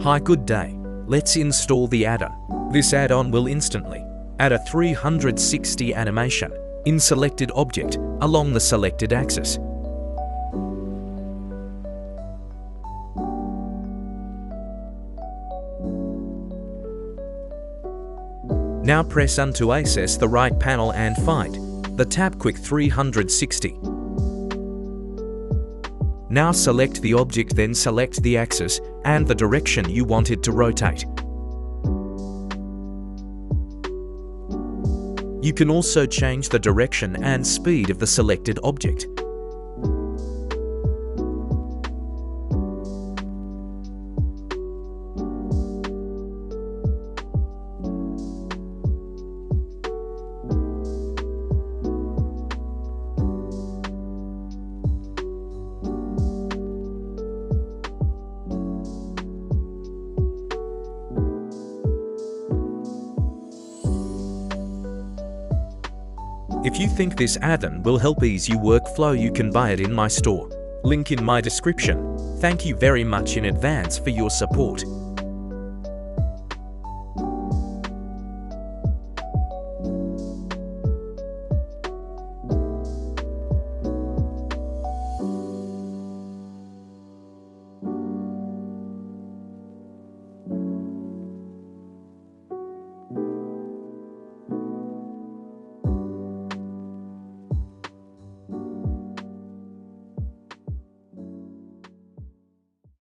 Hi, good day. Let's install the add-on. This add-on will instantly add a 360 animation in selected object along the selected axis. Now press on to access the right panel and find the Tap Quick 360. Now select the object, then select the axis and the direction you want it to rotate. You can also change the direction and speed of the selected object. If you think this add-on will help ease your workflow, you can buy it in my store. Link in my description. Thank you very much in advance for your support.